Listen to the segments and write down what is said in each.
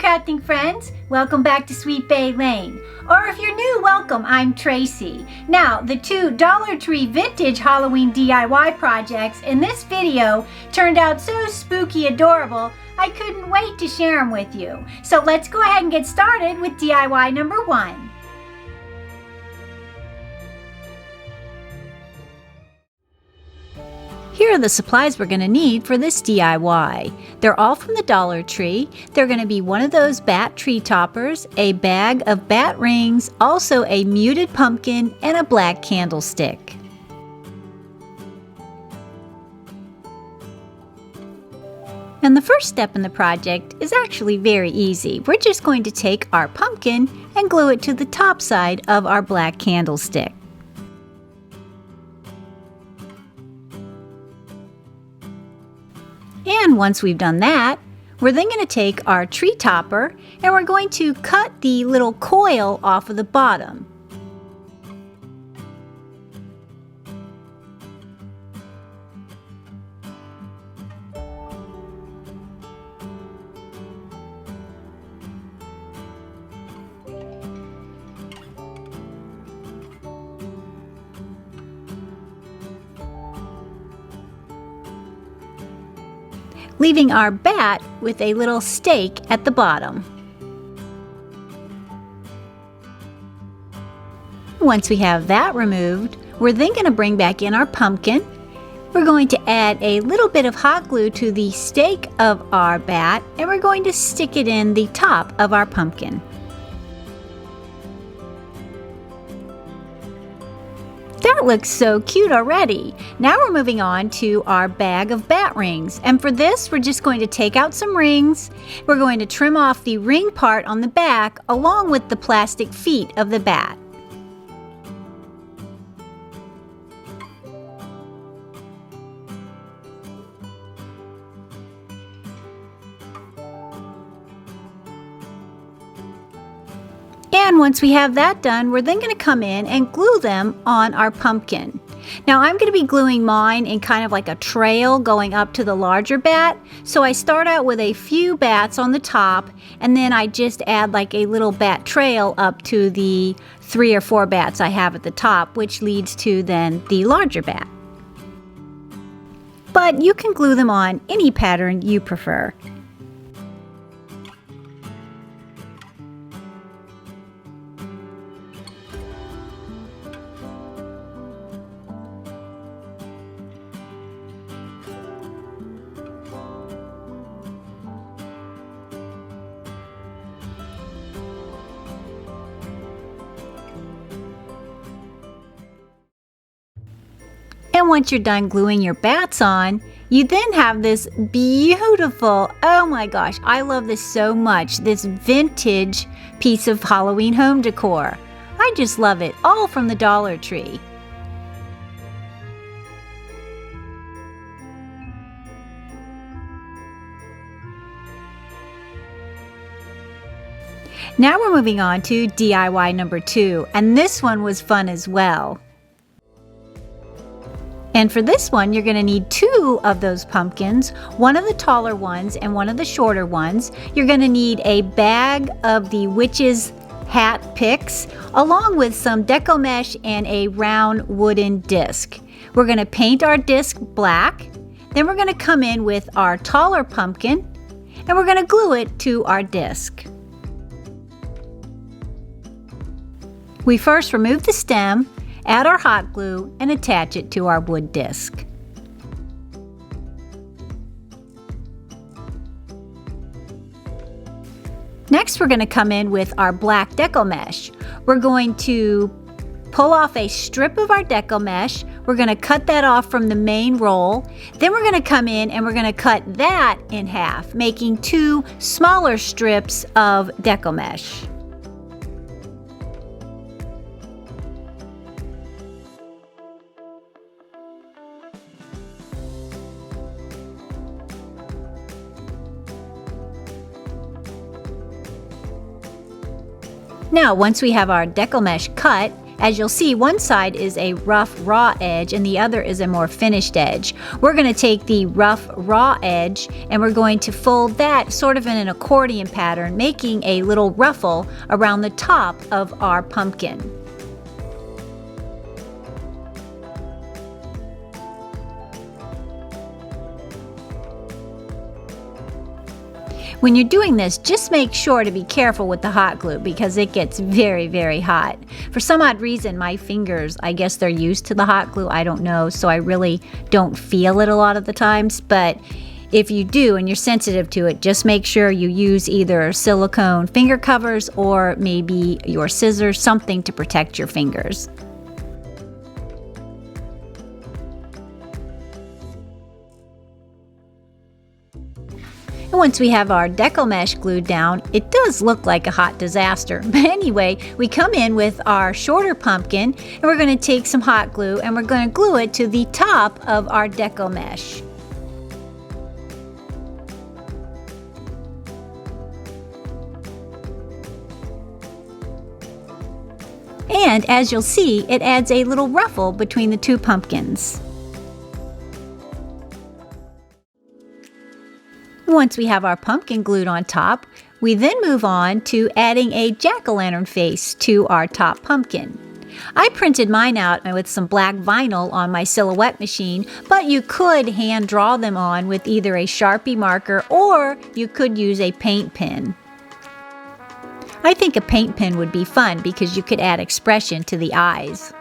crafting friends, welcome back to Sweet Bay Lane. Or if you're new, welcome, I'm Tracy. Now, the two Dollar Tree vintage Halloween DIY projects in this video turned out so spooky adorable, I couldn't wait to share them with you. So let's go ahead and get started with DIY number 1. Here are the supplies we're going to need for this DIY. They're all from the Dollar Tree. They're going to be one of those bat tree toppers, a bag of bat rings, also a muted pumpkin, and a black candlestick. And the first step in the project is actually very easy. We're just going to take our pumpkin and glue it to the top side of our black candlestick. And once we've done that, we're then going to take our tree topper and we're going to cut the little coil off of the bottom. Leaving our bat with a little stake at the bottom. Once we have that removed, we're then going to bring back in our pumpkin. We're going to add a little bit of hot glue to the stake of our bat, and we're going to stick it in the top of our pumpkin. That looks so cute already. Now we're moving on to our bag of bat rings. And for this, we're just going to take out some rings. We're going to trim off the ring part on the back along with the plastic feet of the bat. And once we have that done, we're then going to come in and glue them on our pumpkin. Now I'm going to be gluing mine in kind of like a trail going up to the larger bat. So I start out with a few bats on the top, and then I just add like a little bat trail up to the 3 or 4 bats I have at the top, which leads to then the larger bat. But you can glue them on any pattern you prefer. And once you're done gluing your bats on, you then have this beautiful, oh my gosh, I love this so much, this vintage piece of Halloween home decor. I just love it, all from the Dollar Tree. Now we're moving on to DIY number 2, and this one was fun as well. And for this one, you're going to need 2 of those pumpkins, one of the taller ones and one of the shorter ones. You're going to need a bag of the witch's hat picks, along with some deco mesh and a round wooden disc. We're going to paint our disc black. Then we're going to come in with our taller pumpkin, and we're going to glue it to our disc. We first remove the stem, add our hot glue, and attach it to our wood disc. Next, we're going to come in with our black deco mesh. We're going to pull off a strip of our deco mesh. We're going to cut that off from the main roll. Then we're going to come in and we're going to cut that in half, making 2 smaller strips of deco mesh. Now, once we have our deco mesh cut, As you'll see, one side is a rough raw edge and the other is a more finished edge. We're going to take the rough raw edge and we're going to fold that sort of in an accordion pattern, making a little ruffle around the top of our pumpkin. When you're doing this, just make sure to be careful with the hot glue because it gets very, very hot. For some odd reason, my fingers, I guess they're used to the hot glue, I don't know, so I really don't feel it a lot of the times, but if you do and you're sensitive to it, just make sure you use either silicone finger covers or maybe your scissors, something to protect your fingers. And once we have our deco mesh glued down, it does look like a hot disaster. But anyway, we come in with our shorter pumpkin and we're going to take some hot glue and we're going to glue it to the top of our deco mesh. And as you'll see, it adds a little ruffle between the two pumpkins. Once we have our pumpkin glued on top, we then move on to adding a jack-o'-lantern face to our top pumpkin. I printed mine out with some black vinyl on my silhouette machine, but you could hand draw them on with either a Sharpie marker or you could use a paint pen. I think a paint pen would be fun because you could add expression to the eyes.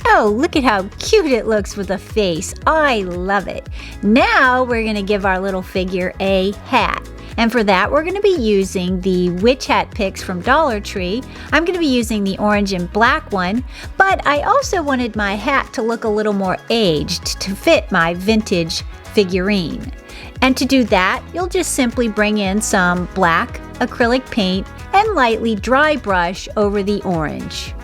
Oh, look at how cute it looks with a face. I love it. Now we're going to give our little figure a hat. And for that, we're going to be using the witch hat picks from Dollar Tree. I'm going to be using the orange and black one, but I also wanted my hat to look a little more aged to fit my vintage figurine. And to do that, you'll just simply bring in some black acrylic paint and lightly dry brush over the orange.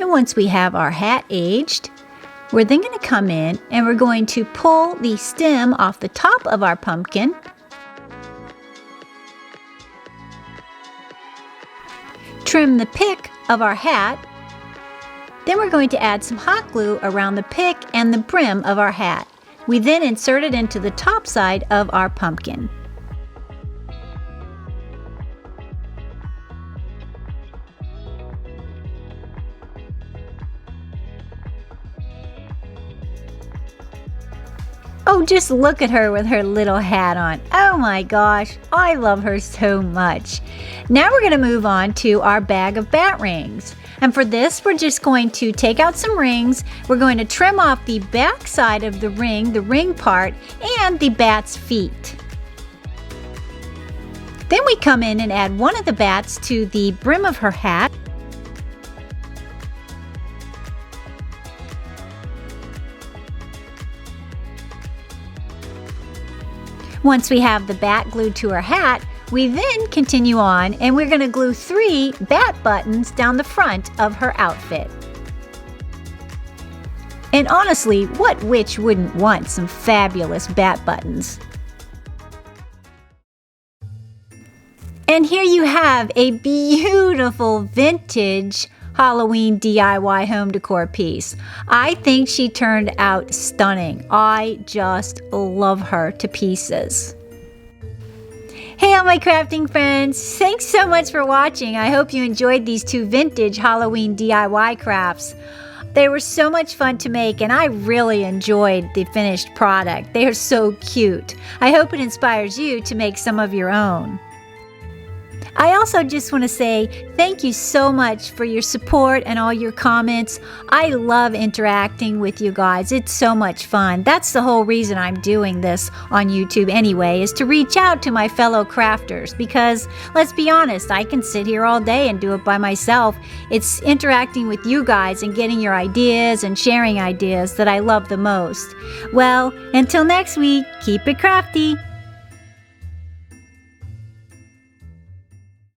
And once we have our hat aged, we're then going to come in and we're going to pull the stem off the top of our pumpkin, trim the pick of our hat, then we're going to add some hot glue around the pick and the brim of our hat. We then insert it into the top side of our pumpkin. Oh, just look at her with her little hat on. Oh my gosh, I love her so much. Now we're going to move on to our bag of bat rings. And for this, we're just going to take out some rings. We're going to trim off the back side of the ring part, and the bat's feet. Then we come in and add one of the bats to the brim of her hat. Once we have the bat glued to her hat, we then continue on and we're going to glue 3 bat buttons down the front of her outfit. And honestly, what witch wouldn't want some fabulous bat buttons? And here you have a beautiful vintage Halloween DIY home decor piece. I think she turned out stunning. I just love her to pieces. Hey all my crafting friends, thanks so much for watching. I hope you enjoyed these 2 vintage Halloween DIY crafts. They were so much fun to make and I really enjoyed the finished product. They are so cute. I hope it inspires you to make some of your own. I also just want to say thank you so much for your support and all your comments. I love interacting with you guys. It's so much fun. That's the whole reason I'm doing this on YouTube anyway, is to reach out to my fellow crafters, because let's be honest, I can sit here all day and do it by myself. It's interacting with you guys and getting your ideas and sharing ideas that I love the most. Well, until next week, keep it crafty.